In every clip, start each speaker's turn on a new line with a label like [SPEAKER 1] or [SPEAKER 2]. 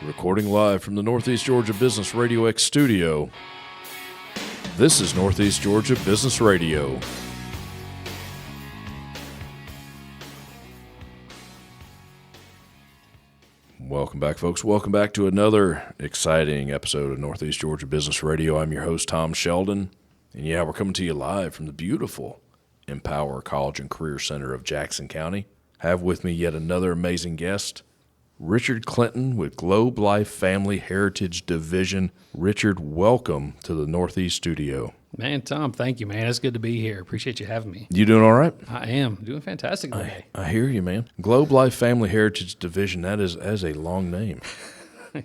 [SPEAKER 1] Recording live from the Northeast Georgia Business RadioX studio. This is Northeast Georgia Business Radio. Welcome back, folks. Welcome back to another exciting episode of Northeast Georgia Business Radio. I'm your host, Tom Sheldon. And yeah, we're coming to you live from the beautiful Empower College and Career Center of Jackson County. Have with me yet another amazing guest, Richard Clinton with Globe Life Family Heritage Division. Richard, welcome to the Northeast studio.
[SPEAKER 2] Man, Tom, thank you, man. It's good to be here. Appreciate you having me.
[SPEAKER 1] You doing all right?
[SPEAKER 2] I am. Doing fantastic today.
[SPEAKER 1] I hear you, man. Globe Life Family Heritage Division, that is a long name.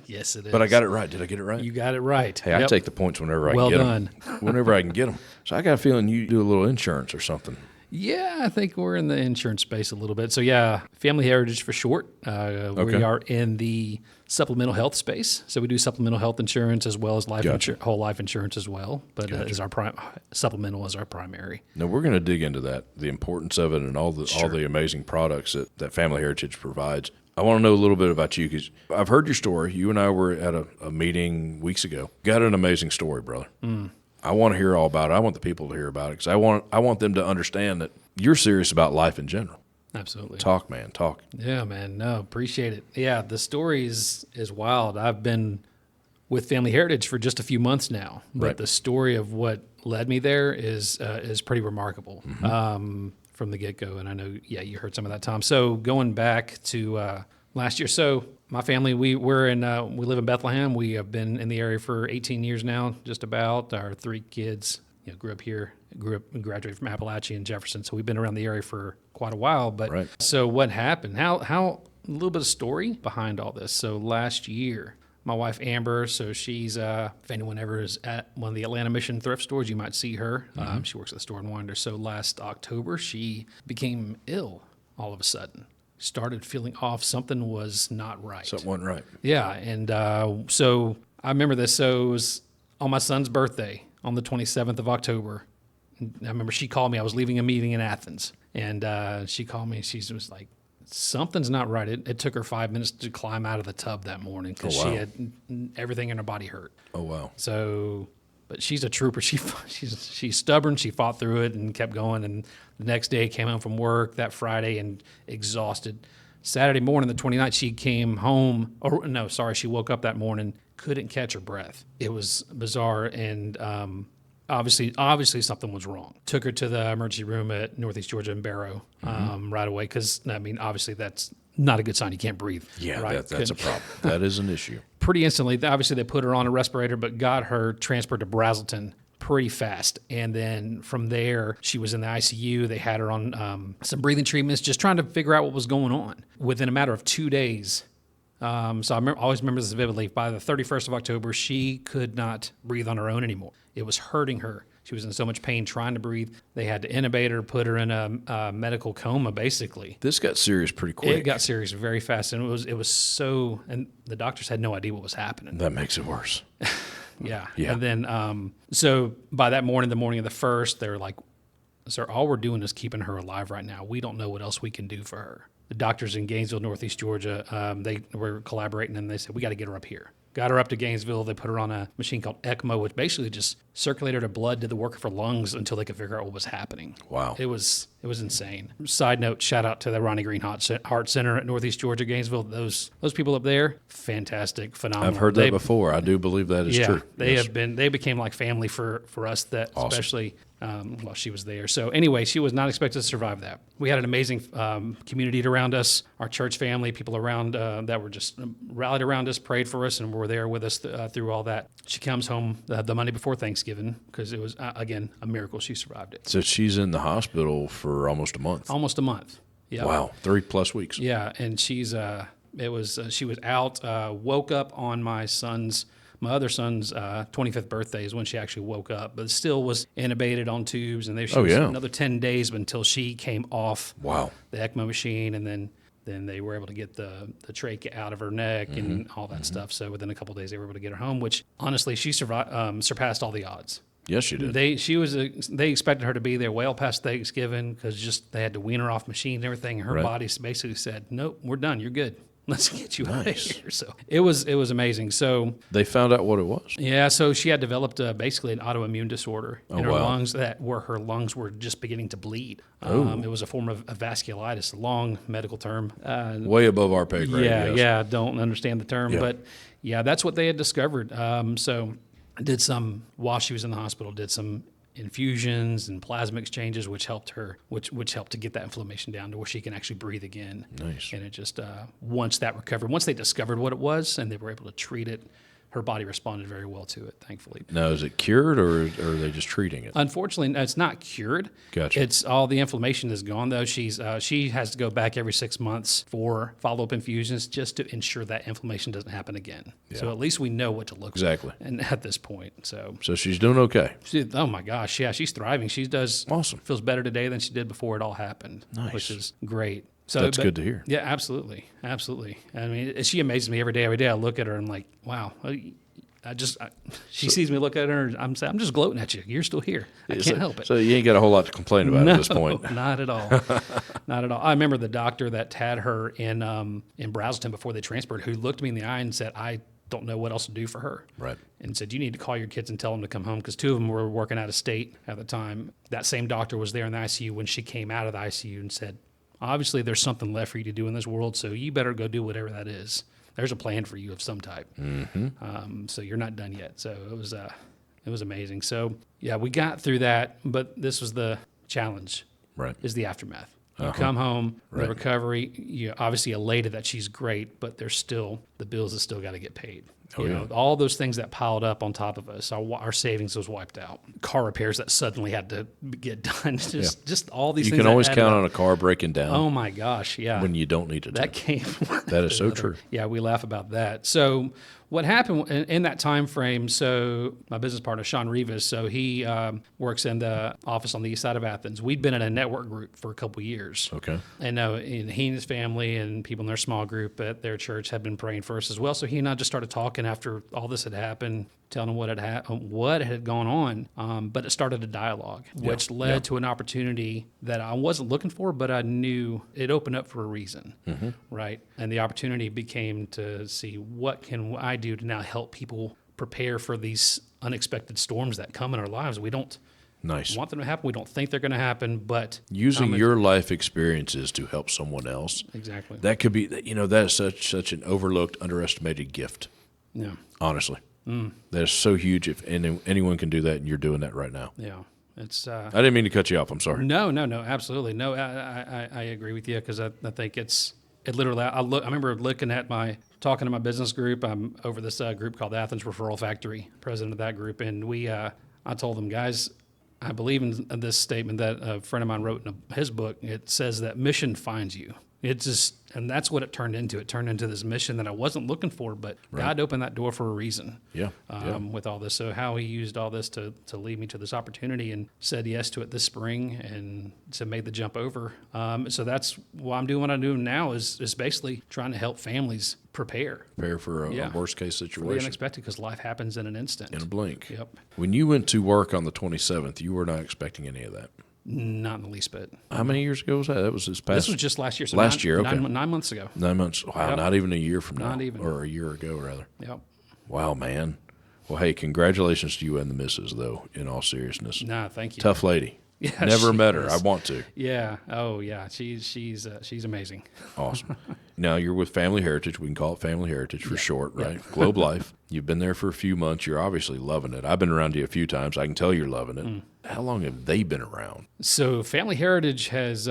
[SPEAKER 2] Yes, it is.
[SPEAKER 1] But I got it right. Did I get it right?
[SPEAKER 2] You got it right.
[SPEAKER 1] Hey, I take the points whenever I
[SPEAKER 2] well
[SPEAKER 1] can get
[SPEAKER 2] done.
[SPEAKER 1] them. Whenever I can get them. So I got a feeling you do a little insurance or something.
[SPEAKER 2] Yeah, I think we're in the insurance space a little bit. So yeah, Family Heritage for short.
[SPEAKER 1] Okay.
[SPEAKER 2] We are in the supplemental health space. So we do supplemental health insurance as well as whole life insurance as well. But is our supplemental is our primary.
[SPEAKER 1] Now we're going to dig into that, the importance of it, and all the amazing products that Family Heritage provides. I want to know a little bit about you because I've heard your story. You and I were at a meeting weeks ago. Got an amazing story, brother. I want to hear all about it. I want the people to hear about it because I want them to understand that you're serious about life in general.
[SPEAKER 2] Absolutely.
[SPEAKER 1] Talk, man. Talk.
[SPEAKER 2] Yeah, man. No, appreciate it. Yeah, the story is wild. I've been with Family Heritage for just a few months now, but the story of what led me there is pretty remarkable from the get-go. And I know, you heard some of that, Tom. So going back to last year, so my family, we live in Bethlehem. We have been in the area for 18 years now, just about. Our three kids, grew up here, graduated from Appalachia and Jefferson. So we've been around the area for quite a while. But So what happened? How a little bit of story behind all this. So last year, my wife Amber, so she's if anyone ever is at one of the Atlanta Mission thrift stores, you might see her. She works at the store in Winder. So last October, she became ill all of a sudden. Started feeling off. Something was not right.
[SPEAKER 1] Something wasn't right.
[SPEAKER 2] Yeah, and so I remember this. So it was on my son's birthday on the 27th of October. I remember she called me. I was leaving a meeting in Athens, and she called me. She was like, something's not right. It took her 5 minutes to climb out of the tub that morning because she had everything in her body hurt. Oh, wow. So, but she's a trooper. She's stubborn. She fought through it and kept going. And the next day came home from work that Friday and exhausted. Saturday morning, the 29th, she came home. She woke up that morning, couldn't catch her breath. It was bizarre. And obviously something was wrong. Took her to the emergency room at Northeast Georgia in Barrow right away because, obviously that's not a good sign. You can't breathe.
[SPEAKER 1] Yeah, right? That's a problem. That is an issue. Pretty
[SPEAKER 2] instantly, obviously they put her on a respirator, but got her transferred to Brazelton pretty fast. And then from there, she was in the ICU. They had her on some breathing treatments, just trying to figure out what was going on. Within a matter of 2 days, so I always remember this vividly, by the 31st of October, she could not breathe on her own anymore. It was hurting her. She was in so much pain trying to breathe. They had to intubate her, put her in a medical coma, basically.
[SPEAKER 1] This got serious pretty quick.
[SPEAKER 2] It got serious very fast, and it was so, and the doctors had no idea what was happening.
[SPEAKER 1] That makes it worse.
[SPEAKER 2] Yeah. And then, so by that morning, the morning of the 1st, they were like, sir, all we're doing is keeping her alive right now. We don't know what else we can do for her. The doctors in Gainesville, Northeast Georgia, they were collaborating, and they said, we got to get her up here. Got her up to Gainesville. They put her on a machine called ECMO, which basically just circulated her blood, did the work of her lungs until they could figure out what was happening.
[SPEAKER 1] Wow.
[SPEAKER 2] It was insane. Side note, shout out to the Ronnie Green Heart Center at Northeast Georgia, Gainesville. Those people up there, fantastic, phenomenal.
[SPEAKER 1] I've heard that before. I do believe that is true.
[SPEAKER 2] They became like family for us, that awesome. Especially while she was there. So anyway, she was not expected to survive that. We had an amazing community around us, our church family, people around that were just rallied around us, prayed for us, and were there with us through all that. She comes home the Monday before Thanksgiving because it was, again, a miracle she survived it.
[SPEAKER 1] So she's in the hospital for almost a month.
[SPEAKER 2] Almost a month. Yeah.
[SPEAKER 1] Wow. 3+ weeks.
[SPEAKER 2] Yeah. And she was out, woke up on my other son's 25th birthday is when she actually woke up, but still was intubated on tubes, and she was another 10 days until she came off the ECMO machine, and then they were able to get the trach out of her neck and all that stuff. So within a couple of days, they were able to get her home, which honestly, she surpassed all the odds.
[SPEAKER 1] Yes, she did.
[SPEAKER 2] They expected her to be there well past Thanksgiving because they had to wean her off machine and everything. Her body basically said, nope, we're done. You're good. Let's get you out of here. So it was amazing. So
[SPEAKER 1] They found out what it was.
[SPEAKER 2] yeah, so she had developed basically an autoimmune disorder in her
[SPEAKER 1] wow.
[SPEAKER 2] lungs where her lungs were just beginning to bleed. It was a form of vasculitis, a long medical term.
[SPEAKER 1] Way above our pay grade.
[SPEAKER 2] Yeah, don't understand the term,
[SPEAKER 1] Yeah.
[SPEAKER 2] but yeah, that's what they had discovered. So I did some, while she was in the hospital, did some infusions and plasma exchanges, which helped her, which helped to get that inflammation down to where she can actually breathe again.
[SPEAKER 1] Nice.
[SPEAKER 2] And it just, once that recovered, once they discovered what it was and they were able to treat it, her body responded very well to it, thankfully.
[SPEAKER 1] Now, is it cured or are they just treating it?
[SPEAKER 2] Unfortunately, no, it's not cured.
[SPEAKER 1] Gotcha.
[SPEAKER 2] It's all the inflammation is gone, though. She has to go back every 6 months for follow-up infusions just to ensure that inflammation doesn't happen again.
[SPEAKER 1] Yeah.
[SPEAKER 2] So at least we know what to look
[SPEAKER 1] Exactly.
[SPEAKER 2] for. And at this point, so
[SPEAKER 1] she's doing okay.
[SPEAKER 2] oh my gosh, yeah, she's thriving. She does
[SPEAKER 1] Awesome.
[SPEAKER 2] feels better today than she did before it all happened,
[SPEAKER 1] Nice.
[SPEAKER 2] which is great. So
[SPEAKER 1] That's good to hear.
[SPEAKER 2] Yeah, absolutely. I mean, she amazes me every day. Every day I look at her and I'm like, wow. She sees me look at her, and I'm just gloating at you. You're still here. I can't help it.
[SPEAKER 1] So you ain't got a whole lot to complain about at this point.
[SPEAKER 2] Not at all. Not at all. I remember the doctor that had her in Brazelton before they transferred, who looked me in the eye and said, I don't know what else to do for her.
[SPEAKER 1] Right.
[SPEAKER 2] And said, you need to call your kids and tell them to come home, because 2 of them were working out of state at the time. That same doctor was there in the ICU when she came out of the ICU and said, obviously there's something left for you to do in this world, so you better go do whatever that is. There's a plan for you of some type. Mm-hmm. So you're not done yet. So it was amazing. So yeah, we got through that, but this was the challenge.
[SPEAKER 1] Right.
[SPEAKER 2] Is the aftermath. You come home, the
[SPEAKER 1] Right.
[SPEAKER 2] recovery. You're obviously elated that she's great, but there's still the bills that still got to get paid. You know, all those things that piled up on top of us. Our savings was wiped out. Car repairs that suddenly had to get done. Just all these
[SPEAKER 1] You
[SPEAKER 2] things.
[SPEAKER 1] can always
[SPEAKER 2] added
[SPEAKER 1] count
[SPEAKER 2] up.
[SPEAKER 1] on a car breaking down
[SPEAKER 2] Oh my gosh, yeah.
[SPEAKER 1] when you don't need it.
[SPEAKER 2] That came.
[SPEAKER 1] That is so true.
[SPEAKER 2] Yeah, we laugh about that. So what happened in that time frame? So my business partner Sean Rivas, so he works in the office on the east side of Athens. We'd been in a network group for a couple of years.
[SPEAKER 1] Okay.
[SPEAKER 2] And he and his family and people in their small group at their church had been praying for us as well. So he and I just started talking after all this had happened, telling him what had gone on. But it started a dialogue, which led to an opportunity that I wasn't looking for, but I knew it opened up for a reason, right? And the opportunity became to see, what can I do to now help people prepare for these unexpected storms that come in our lives. We don't want them to happen. We don't think they're going to happen, but
[SPEAKER 1] using your life experiences to help someone else.
[SPEAKER 2] Exactly.
[SPEAKER 1] That could be, that is such an overlooked, underestimated gift.
[SPEAKER 2] Yeah.
[SPEAKER 1] Honestly. That is so huge. If anyone can do that, and you're doing that right now.
[SPEAKER 2] Yeah. It's.
[SPEAKER 1] I didn't mean to cut you off. I'm sorry.
[SPEAKER 2] No, absolutely. No, I agree with you, because I think it literally, I remember talking to my business group. I'm over this group called the Athens Referral Factory, president of that group. And I told them, guys, I believe in this statement that a friend of mine wrote in his book. It says that mission finds you. And that's what it turned into. It turned into this mission that I wasn't looking for, but God opened that door for a reason.
[SPEAKER 1] Yeah.
[SPEAKER 2] With all this. So how he used all this to lead me to this opportunity, and said yes to it this spring, and so made the jump over. So that's why I'm doing what I'm doing now is basically trying to help families prepare
[SPEAKER 1] for a worst case
[SPEAKER 2] for the
[SPEAKER 1] situation.
[SPEAKER 2] unexpected, because life happens in an instant.
[SPEAKER 1] In a blink.
[SPEAKER 2] Yep.
[SPEAKER 1] When you went to work on the 27th, you were not expecting any of that.
[SPEAKER 2] Not in the least bit.
[SPEAKER 1] How many years ago was that? That was this past.
[SPEAKER 2] This was just last year. So
[SPEAKER 1] last year, okay.
[SPEAKER 2] 9 months ago.
[SPEAKER 1] 9 months. Wow,
[SPEAKER 2] Yep.
[SPEAKER 1] not even a year from now.
[SPEAKER 2] Not even.
[SPEAKER 1] Or a year ago, rather.
[SPEAKER 2] Yep.
[SPEAKER 1] Wow, man. Well, hey, congratulations to you and the missus, though, in all seriousness.
[SPEAKER 2] Nah, thank you.
[SPEAKER 1] Tough lady.
[SPEAKER 2] Yeah,
[SPEAKER 1] Never
[SPEAKER 2] she
[SPEAKER 1] met her.
[SPEAKER 2] is.
[SPEAKER 1] I want to.
[SPEAKER 2] Yeah. Oh, yeah. She's amazing.
[SPEAKER 1] Awesome. Now, you're with Family Heritage. We can call it Family Heritage for short, right? Globe Life. You've been there for a few months. You're obviously loving it. I've been around you a few times. I can tell you're loving it. How long have they been around?
[SPEAKER 2] So Family Heritage was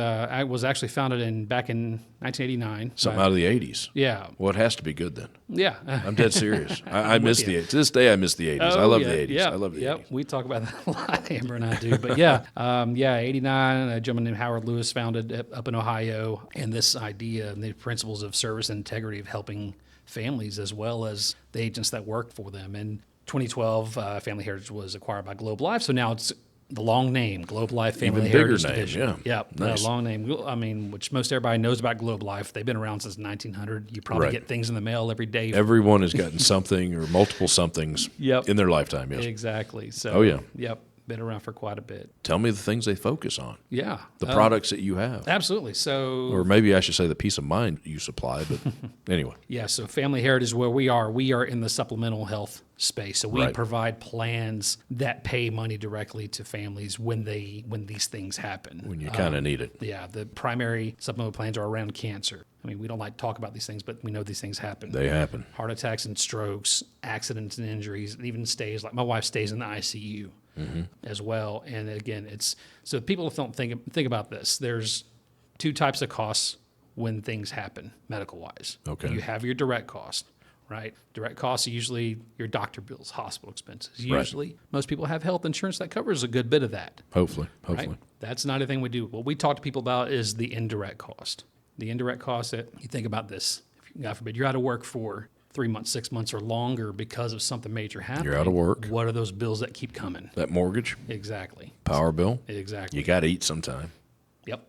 [SPEAKER 2] actually founded back in 1989.
[SPEAKER 1] Something out of the 80s.
[SPEAKER 2] Yeah.
[SPEAKER 1] Well, it has to be good then.
[SPEAKER 2] Yeah.
[SPEAKER 1] I'm dead serious. I miss the 80s. To this day, I miss the 80s. I love the 80s.
[SPEAKER 2] Yeah.
[SPEAKER 1] I love the 80s.
[SPEAKER 2] We talk about that a lot, Amber and I do. But 89, a gentleman named Howard Lewis founded it up in Ohio. And this idea and the principles of service and integrity of helping families as well as the agents that work for them. In 2012, Family Heritage was acquired by Globe Life. So now it's the long name, Globe Life Family
[SPEAKER 1] Even bigger
[SPEAKER 2] Heritage
[SPEAKER 1] name,
[SPEAKER 2] Division.
[SPEAKER 1] yeah. Nice.
[SPEAKER 2] Long name. I mean, which most everybody knows about Globe Life. They've been around since 1900. You probably get things in the mail every day.
[SPEAKER 1] Everyone has gotten something or multiple somethings in their lifetime, yes.
[SPEAKER 2] Exactly. So,
[SPEAKER 1] Oh, yeah.
[SPEAKER 2] Yep. been around for quite a bit.
[SPEAKER 1] Tell me the things they focus on.
[SPEAKER 2] Yeah.
[SPEAKER 1] The products that you have.
[SPEAKER 2] Absolutely. So,
[SPEAKER 1] Or maybe I should say the peace of mind you supply, but anyway.
[SPEAKER 2] yeah, so Family Heritage is where we are. We are in the supplemental health space. So we
[SPEAKER 1] Right.
[SPEAKER 2] provide plans that pay money directly to families when these things happen.
[SPEAKER 1] When you kind of need it.
[SPEAKER 2] Yeah, the primary supplemental plans are around cancer. I mean, we don't like to talk about these things, but we know these things happen.
[SPEAKER 1] They happen.
[SPEAKER 2] Heart attacks and strokes, accidents and injuries, and even stays. Like my wife stays in the ICU as well. And again, it's so people don't think about this. There's two types of costs when things happen medical wise.
[SPEAKER 1] Okay.
[SPEAKER 2] You have your direct cost, right? Direct costs are usually your doctor bills, hospital expenses.
[SPEAKER 1] Right.
[SPEAKER 2] Usually, most people have health insurance that covers a good bit of that.
[SPEAKER 1] Hopefully.
[SPEAKER 2] Right? That's not a thing we do. What we talk to people about is the indirect cost. The indirect cost that you think about this. If, God forbid, you're out of work for 3 months, 6 months, or longer because of something major happening.
[SPEAKER 1] You're out of work.
[SPEAKER 2] What are those bills that keep coming?
[SPEAKER 1] That mortgage,
[SPEAKER 2] Exactly.
[SPEAKER 1] power bill.
[SPEAKER 2] Exactly.
[SPEAKER 1] You got to eat sometime.
[SPEAKER 2] Yep.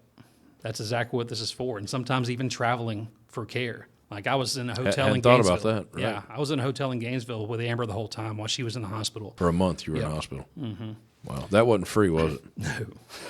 [SPEAKER 2] That's exactly what this is for. And sometimes even traveling for care. Like I was in a hotel in
[SPEAKER 1] Hadn't thought
[SPEAKER 2] Gainesville.
[SPEAKER 1] about that, right.
[SPEAKER 2] Yeah, I was in a hotel in Gainesville with Amber the whole time while she was in the hospital.
[SPEAKER 1] For a month, you were in the hospital. Mm-hmm. Wow. That wasn't free, was it?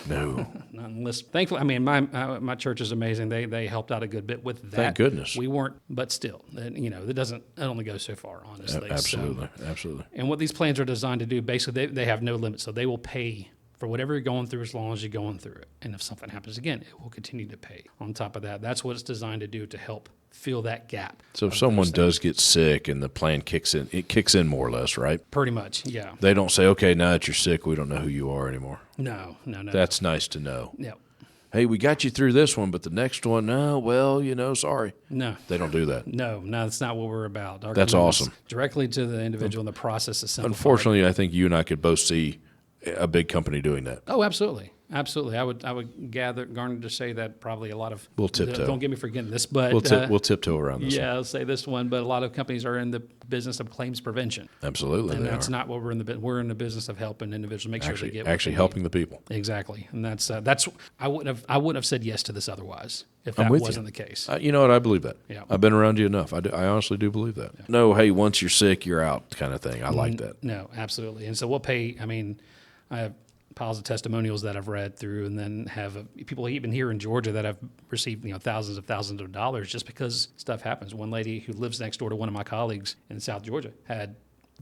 [SPEAKER 1] No.
[SPEAKER 2] Not unless, thankfully, I mean, my church is amazing. They helped out a good bit with that.
[SPEAKER 1] Thank goodness.
[SPEAKER 2] We weren't, but still, it only goes so far, honestly.
[SPEAKER 1] Absolutely.
[SPEAKER 2] So,
[SPEAKER 1] Absolutely.
[SPEAKER 2] and what these plans are designed to do, basically, they have no limit. So they will pay for whatever you're going through as long as you're going through it. And if something happens again, it will continue to pay. On top of that, that's what it's designed to do to help fill that gap.
[SPEAKER 1] So if someone does get sick and the plan kicks in, it kicks in more or less, right?
[SPEAKER 2] Pretty much, yeah.
[SPEAKER 1] They don't say, okay, now that you're sick, we don't know who you are anymore.
[SPEAKER 2] No.
[SPEAKER 1] That's nice to know.
[SPEAKER 2] Yep.
[SPEAKER 1] Hey, we got you through this one, but the next one, no, well, sorry.
[SPEAKER 2] No.
[SPEAKER 1] They don't do that.
[SPEAKER 2] No, that's not what we're about. Our
[SPEAKER 1] That's
[SPEAKER 2] commitment's
[SPEAKER 1] awesome.
[SPEAKER 2] Directly to the individual in the process of simplifying.
[SPEAKER 1] Unfortunately, I think you and I could both see a big company doing that.
[SPEAKER 2] Oh, absolutely. Absolutely. I would garner to say that probably a lot of,
[SPEAKER 1] We'll tiptoe.
[SPEAKER 2] Don't get me forgetting this, but
[SPEAKER 1] We'll tiptoe around this one.
[SPEAKER 2] yeah, I'll say this one, but a lot of companies are in the business of claims prevention.
[SPEAKER 1] Absolutely,
[SPEAKER 2] And
[SPEAKER 1] they
[SPEAKER 2] that's
[SPEAKER 1] are.
[SPEAKER 2] not what we're in the business of helping individuals make sure they get what
[SPEAKER 1] Actually
[SPEAKER 2] they
[SPEAKER 1] helping
[SPEAKER 2] need.
[SPEAKER 1] the people.
[SPEAKER 2] Exactly. And that's I wouldn't have said yes to this otherwise if
[SPEAKER 1] I'm
[SPEAKER 2] that
[SPEAKER 1] with
[SPEAKER 2] wasn't
[SPEAKER 1] you.
[SPEAKER 2] the case.
[SPEAKER 1] You know what? I believe that.
[SPEAKER 2] Yeah.
[SPEAKER 1] I've been around you enough. I honestly do believe that. Yeah. No, hey, once you're sick, you're out kind of thing. I like that.
[SPEAKER 2] No, absolutely. And so we'll pay, I have piles of testimonials that I've read through, and then have people even here in Georgia that have received thousands of dollars just because stuff happens. One lady who lives next door to one of my colleagues in South Georgia had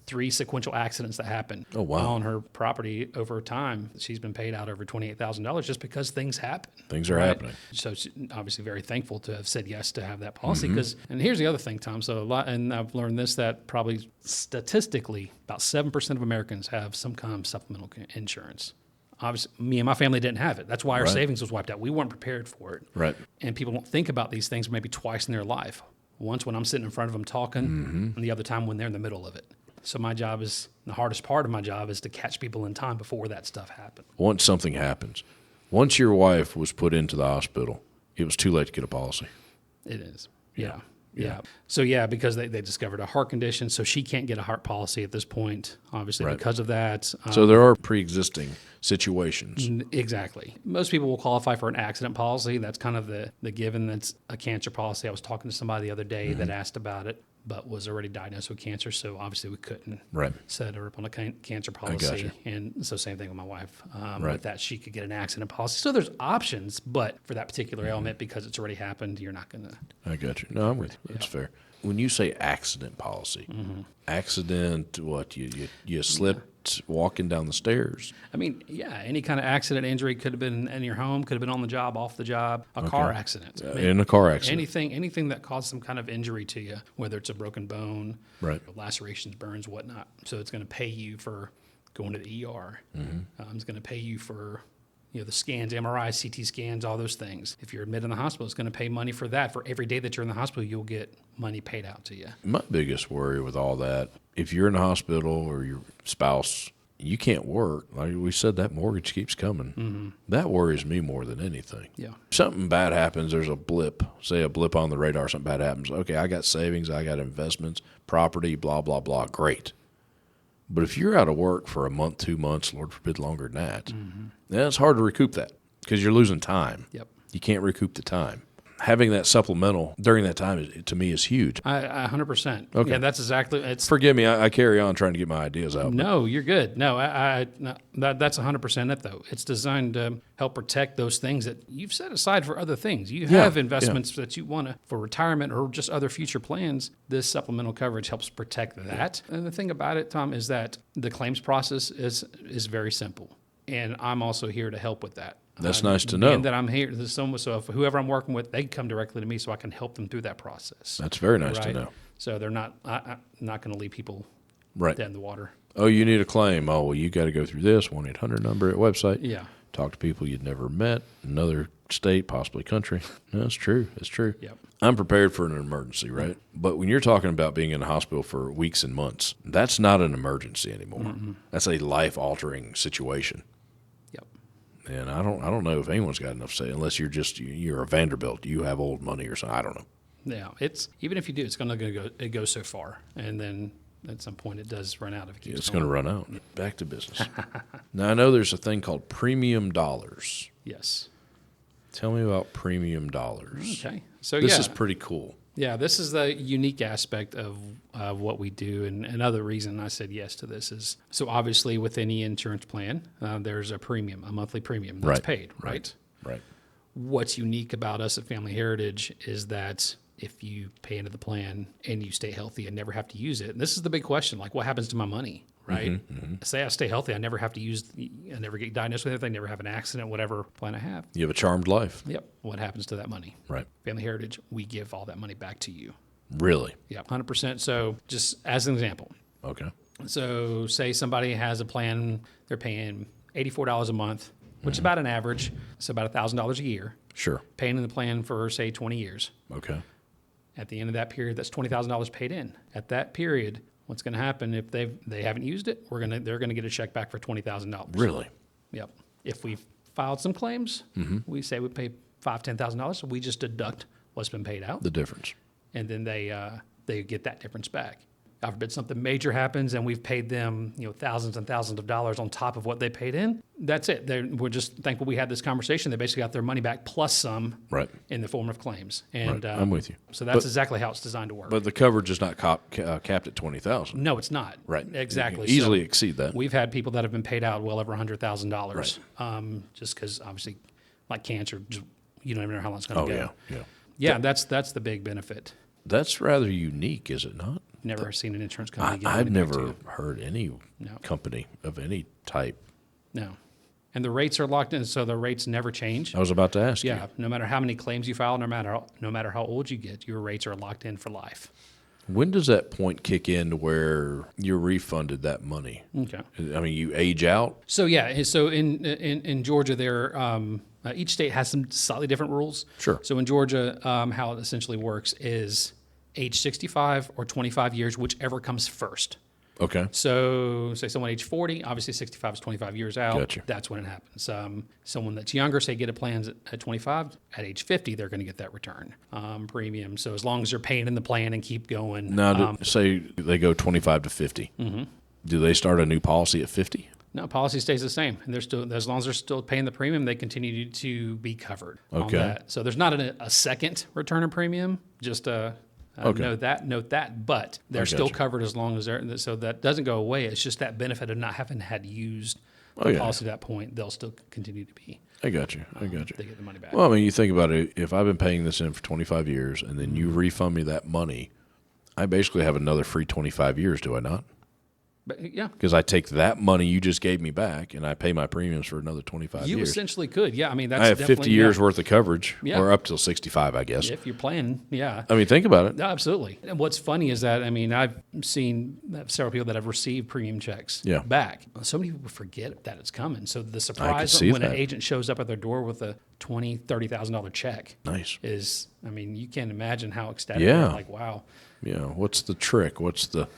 [SPEAKER 2] 3 sequential accidents that happened on her property over time. She's been paid out over $28,000 just because things happen.
[SPEAKER 1] Things are happening.
[SPEAKER 2] So she's obviously very thankful to have said yes to have that policy. And here's the other thing, Tom. So and I've learned this, that probably statistically about 7% of Americans have some kind of supplemental insurance. Obviously, me and my family didn't have it. That's why our savings was wiped out. We weren't prepared for it.
[SPEAKER 1] Right.
[SPEAKER 2] And people don't think about these things maybe twice in their life. Once when I'm sitting in front of them talking, and the other time when they're in the middle of it. So my job is, the hardest part of my job is to catch people in time before that stuff happens.
[SPEAKER 1] Once something happens, once your wife was put into the hospital, it was too late to get a policy.
[SPEAKER 2] It is. Yeah. So because they discovered a heart condition, so she can't get a heart policy at this point, obviously because of that.
[SPEAKER 1] So there are pre-existing situations.
[SPEAKER 2] Exactly. Most people will qualify for an accident policy. That's kind of the given. That's a cancer policy. I was talking to somebody the other day that asked about it, but was already diagnosed with cancer. So obviously we couldn't set her up on a cancer policy.
[SPEAKER 1] gotcha.
[SPEAKER 2] And so same thing with my wife.
[SPEAKER 1] Right.
[SPEAKER 2] With that, she could get an accident policy. So there's options, but for that particular ailment, because it's already happened, you're not going to.
[SPEAKER 1] I got you. No, I'm with you. That's fair. When you say accident policy, accident, what, you slipped walking down the stairs?
[SPEAKER 2] Any kind of accident, injury could have been in your home, could have been on the job, off the job, a car accident.
[SPEAKER 1] In a car accident.
[SPEAKER 2] Anything that caused some kind of injury to you, whether it's a broken bone, lacerations, burns, whatnot. So it's going to pay you for going to the ER. It's going to pay you for the scans, MRIs, CT scans, all those things. If you're admitted in the hospital, it's going to pay money for that. For every day that you're in the hospital, you'll get money paid out to you.
[SPEAKER 1] My biggest worry with all that, if you're in the hospital or your spouse, you can't work. Like we said, that mortgage keeps coming. That worries me more than anything.
[SPEAKER 2] Yeah.
[SPEAKER 1] Something bad happens, there's a blip on the radar, something bad happens. Okay, I got savings, I got investments, property, blah, blah, blah. Great. But if you're out of work for a month, 2 months, Lord forbid longer than that, then it's hard to recoup that because you're losing time.
[SPEAKER 2] Yep.
[SPEAKER 1] You can't recoup the time. having that supplemental during that time, to me, is huge.
[SPEAKER 2] 100%.
[SPEAKER 1] Okay.
[SPEAKER 2] Yeah, that's exactly. It's
[SPEAKER 1] Forgive me, I carry on trying to get my ideas out.
[SPEAKER 2] No, you're good. No, that's 100% it, though. It's designed to help protect those things that you've set aside for other things. You have investments that you want to for retirement or just other future plans. This supplemental coverage helps protect that. And the thing about it, Tom, is that the claims process is very simple. And I'm also here to help with that.
[SPEAKER 1] That's nice to know.
[SPEAKER 2] And that I'm here. So if whoever I'm working with, they come directly to me so I can help them through that process.
[SPEAKER 1] That's very nice to know.
[SPEAKER 2] So they're not going to leave people
[SPEAKER 1] Right.
[SPEAKER 2] dead in the water.
[SPEAKER 1] Oh, you need a claim. Oh, well, you got to go through this 1-800 number at website.
[SPEAKER 2] Yeah.
[SPEAKER 1] Talk to people you'd never met, another state, possibly country. No, it's true. It's true.
[SPEAKER 2] Yep.
[SPEAKER 1] I'm prepared for an emergency, right? But when you're talking about being in the hospital for weeks and months, that's not an emergency anymore. Mm-hmm. That's a life-altering situation.
[SPEAKER 2] Yep.
[SPEAKER 1] And I don't know if anyone's got enough say, unless you're a Vanderbilt, you have old money or something. I don't know.
[SPEAKER 2] Yeah, it's even if you do, it's going to go. It goes so far, and then at some point it does run out if it keeps.
[SPEAKER 1] It's going to run out. Back to business. Now I know there's a thing called premium dollars.
[SPEAKER 2] Yes.
[SPEAKER 1] Tell me about premium dollars.
[SPEAKER 2] Okay, so
[SPEAKER 1] this is pretty cool.
[SPEAKER 2] Yeah, this is the unique aspect of what we do, and another reason I said yes to this is so obviously with any insurance plan, there's a premium, a monthly premium that's paid, right?
[SPEAKER 1] Right.
[SPEAKER 2] What's unique about us at Family Heritage is that if you pay into the plan and you stay healthy and never have to use it, and this is the big question, like what happens to my money, right? Mm-hmm. Say I stay healthy, I never have to I never get diagnosed with anything, never have an accident, whatever plan I have.
[SPEAKER 1] You have a charmed life.
[SPEAKER 2] Yep. What happens to that money?
[SPEAKER 1] Right.
[SPEAKER 2] Family Heritage, we give all that money back to you.
[SPEAKER 1] Really?
[SPEAKER 2] Yeah, 100%. So just as an example.
[SPEAKER 1] Okay.
[SPEAKER 2] So say somebody has a plan, they're paying $84 a month, which is about an average. So about $1,000 a year.
[SPEAKER 1] Sure.
[SPEAKER 2] Paying in the plan for, say, 20 years.
[SPEAKER 1] Okay.
[SPEAKER 2] At the end of that period, that's $20,000 paid in. At that period, what's going to happen if they haven't used it? They're going to get a check back for $20,000.
[SPEAKER 1] Really?
[SPEAKER 2] Yep. If we've filed some claims, we say we pay $5,000-$10,000, so we just deduct what's been paid out.
[SPEAKER 1] The difference.
[SPEAKER 2] And then they get that difference back. God forbid something major happens and we've paid them, thousands and thousands of dollars on top of what they paid in. That's it. We're just thankful we had this conversation. They basically got their money back plus some in the form of claims. And
[SPEAKER 1] I'm with you.
[SPEAKER 2] So that's exactly how it's designed to work.
[SPEAKER 1] But the coverage is not capped at $20,000.
[SPEAKER 2] No, it's not.
[SPEAKER 1] Right.
[SPEAKER 2] Exactly.
[SPEAKER 1] You can easily exceed that.
[SPEAKER 2] We've had people that have been paid out well over $100,000 just because obviously like cancer, you don't even know how long it's going to go. Yeah, that's the big benefit.
[SPEAKER 1] That's rather unique, is it not?
[SPEAKER 2] Never seen an insurance company.
[SPEAKER 1] I've never heard any company of any type.
[SPEAKER 2] No. And the rates are locked in, so the rates never change.
[SPEAKER 1] I was about to ask you.
[SPEAKER 2] Yeah, no matter how many claims you file, no matter how old you get, your rates are locked in for life.
[SPEAKER 1] When does that point kick in to where you're refunded that money?
[SPEAKER 2] Okay.
[SPEAKER 1] I mean, you age out?
[SPEAKER 2] So yeah, so in Georgia, each state has some slightly different rules.
[SPEAKER 1] Sure.
[SPEAKER 2] So in Georgia, how it essentially works is age 65 or 25 years, whichever comes first.
[SPEAKER 1] Okay.
[SPEAKER 2] So say someone age 40, obviously 65 is 25 years out.
[SPEAKER 1] Gotcha.
[SPEAKER 2] That's when it happens. Someone that's younger, say get a plan at 25, at age 50, they're going to get that return premium. So as long as they're paying in the plan and keep going.
[SPEAKER 1] Now, say they go 25 to 50. Mm-hmm. Do they start a new policy at 50?
[SPEAKER 2] No, policy stays the same, and they're still, as long as they're still paying the premium, they continue to be covered on that. So there's not a second return of premium, just note that, but they're still covered as long as they're, so that doesn't go away. It's just that benefit of not having had used the policy at that point, they'll still continue to be.
[SPEAKER 1] I got you. They
[SPEAKER 2] get the money back.
[SPEAKER 1] Well, I mean, you think about it, if I've been paying this in for 25 years and then you refund me that money, I basically have another free 25 years, do I not?
[SPEAKER 2] But, yeah.
[SPEAKER 1] Because I take that money you just gave me back and I pay my premiums for another 25 years.
[SPEAKER 2] You essentially could, yeah. I mean, that's
[SPEAKER 1] I have 50 years worth of coverage, or up till 65, I guess.
[SPEAKER 2] If you're planning, yeah.
[SPEAKER 1] I mean, think about it.
[SPEAKER 2] No, absolutely. And what's funny is that, I mean, I've seen several people that have received premium checks back. So many people forget that it's coming. So the surprise when an agent shows up at their door with a $20,000, $30,000 check is, I mean, you can't imagine how ecstatic they're like, wow.
[SPEAKER 1] Yeah, what's the trick? What's the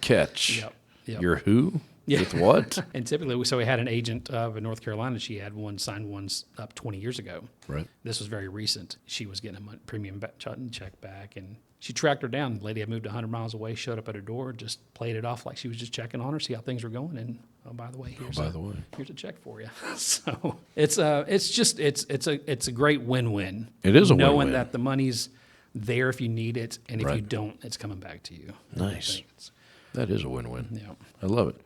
[SPEAKER 1] catch?
[SPEAKER 2] Yep.
[SPEAKER 1] You're who?
[SPEAKER 2] Yeah.
[SPEAKER 1] With what?
[SPEAKER 2] And typically, we had an agent in North Carolina. She had signed ones up 20 years ago.
[SPEAKER 1] Right.
[SPEAKER 2] This was very recent. She was getting a premium check back, and she tracked her down. The lady had moved 100 miles away, showed up at her door, just played it off like she was just checking on her, see how things were going, and by the way, here's a check for you. So it's a great win-win.
[SPEAKER 1] It is a
[SPEAKER 2] knowing
[SPEAKER 1] win-win.
[SPEAKER 2] that the money's there if you need it, and if
[SPEAKER 1] Right.
[SPEAKER 2] you don't, it's coming back to you.
[SPEAKER 1] Nice. That is a win-win.
[SPEAKER 2] Yeah.
[SPEAKER 1] I love it.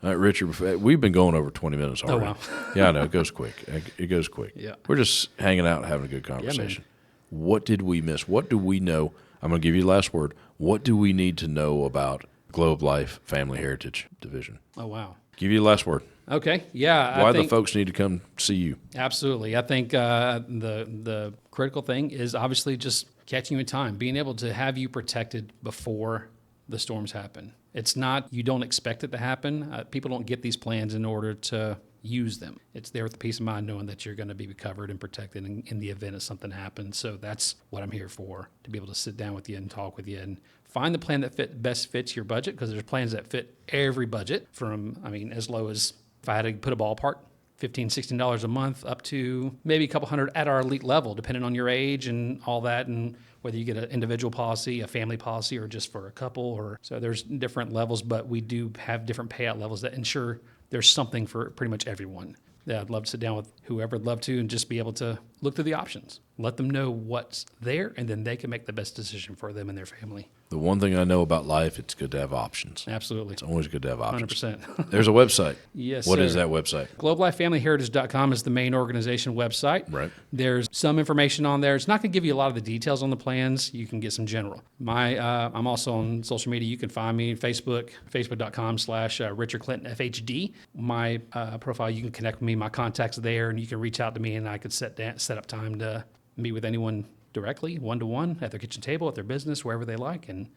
[SPEAKER 1] All right, Richard, we've been going over 20 minutes already.
[SPEAKER 2] wow.
[SPEAKER 1] Yeah, I know. It goes quick. It goes quick.
[SPEAKER 2] Yeah.
[SPEAKER 1] We're just hanging out and having a good conversation. What did we miss? What do we know? I'm going to give you the last word. What do we need to know about Globe Life Family Heritage Division?
[SPEAKER 2] Oh, wow.
[SPEAKER 1] Give you the last word.
[SPEAKER 2] Okay. Yeah.
[SPEAKER 1] Why
[SPEAKER 2] I think,
[SPEAKER 1] the folks need to come see you?
[SPEAKER 2] Absolutely. I think the critical thing is obviously just catching you in time, being able to have you protected before the storms happen. It's not, you don't expect it to happen. People don't get these plans in order to use them. It's there with the peace of mind knowing that you're going to be covered and protected in the event of something happens. So that's what I'm here for, to be able to sit down with you and talk with you and find the plan that best fits your budget, because there's plans that fit every budget from, as low as, if I had to put a ballpark, $15, $16 a month up to maybe a couple hundred at our elite level, depending on your age and all that, and whether you get an individual policy, a family policy, or just for a couple. So there's different levels, but we do have different payout levels that ensure there's something for pretty much everyone. Yeah, I'd love to sit down with whoever I'd love to and just be able to look through the options, let them know what's there, and then they can make the best decision for them and their family.
[SPEAKER 1] The one thing I know about life, it's good to have options.
[SPEAKER 2] Absolutely.
[SPEAKER 1] It's always good to have options.
[SPEAKER 2] 100%.
[SPEAKER 1] There's a website.
[SPEAKER 2] Yes,
[SPEAKER 1] What
[SPEAKER 2] sir.
[SPEAKER 1] is that website?
[SPEAKER 2] GlobeLifeFamilyHeritage.com is the main organization website.
[SPEAKER 1] Right.
[SPEAKER 2] There's some information on there. It's not going to give you a lot of the details on the plans. You can get some general. I'm also on social media. You can find me on Facebook, facebook.com/Richard Clinton FHD. My profile, you can connect with me. My contact's there, and you can reach out to me, and I could set up time to meet with anyone directly, one-to-one, at their kitchen table, at their business, wherever they like, and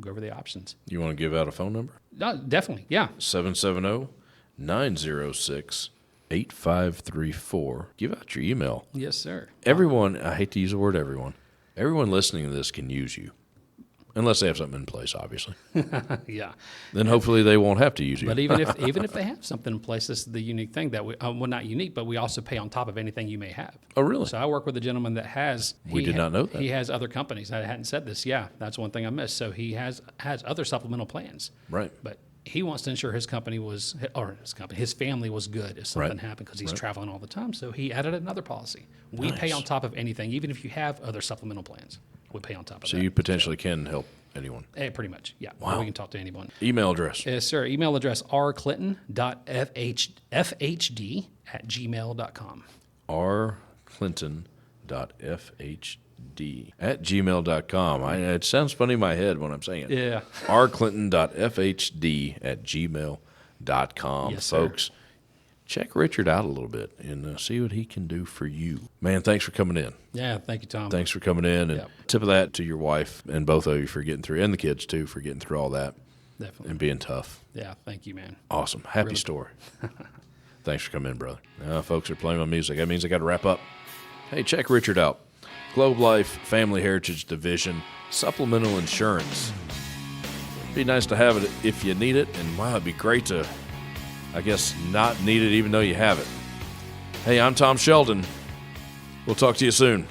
[SPEAKER 2] go over the options.
[SPEAKER 1] You want to give out a phone number?
[SPEAKER 2] Definitely, yeah.
[SPEAKER 1] 770-906-8534. Give out your email.
[SPEAKER 2] Yes, sir.
[SPEAKER 1] Everyone, I hate to use the word everyone listening to this can use you. Unless they have something in place, obviously.
[SPEAKER 2] Yeah.
[SPEAKER 1] Then hopefully they won't have to use you.
[SPEAKER 2] But even if they have something in place, this is the unique thing that we, not unique, but we also pay on top of anything you may have.
[SPEAKER 1] Oh, really?
[SPEAKER 2] So I work with a gentleman that has.
[SPEAKER 1] We did not know that.
[SPEAKER 2] He has other companies. I hadn't said this. Yeah, that's one thing I missed. So he has other supplemental plans.
[SPEAKER 1] Right.
[SPEAKER 2] But he wants to ensure his family was good if something happened, because he's traveling all the time. So he added another policy. We pay on top of anything, even if you have other supplemental plans. We pay on top of that.
[SPEAKER 1] So you potentially can help anyone.
[SPEAKER 2] Pretty much, yeah.
[SPEAKER 1] Wow.
[SPEAKER 2] We can talk to anyone.
[SPEAKER 1] Email address.
[SPEAKER 2] Yes, sir. Email address rclinton.fhd@gmail.com.
[SPEAKER 1] rclinton.fhd@gmail.com. It sounds funny in my head when I'm saying it.
[SPEAKER 2] Yeah.
[SPEAKER 1] rclinton.fhd@gmail.com.
[SPEAKER 2] Yes, sir.
[SPEAKER 1] Folks, check Richard out a little bit and see what he can do for you. Man, thanks for coming in.
[SPEAKER 2] Yeah, thank you, Tom.
[SPEAKER 1] Thanks for coming in. And
[SPEAKER 2] Yep.
[SPEAKER 1] tip of that to your wife and both of you for getting through, and the kids too, for getting through all that
[SPEAKER 2] Definitely.
[SPEAKER 1] and being tough.
[SPEAKER 2] Yeah, thank you, man.
[SPEAKER 1] Awesome. Happy
[SPEAKER 2] Really.
[SPEAKER 1] story. Thanks for coming in, brother. Folks are playing my music. That means I got to wrap up. Hey, check Richard out. Globe Life Family Heritage Division, supplemental insurance. It'd be nice to have it if you need it, and wow, it'd be great to, I guess, not need it even though you have it. Hey, I'm Tom Sheldon. We'll talk to you soon.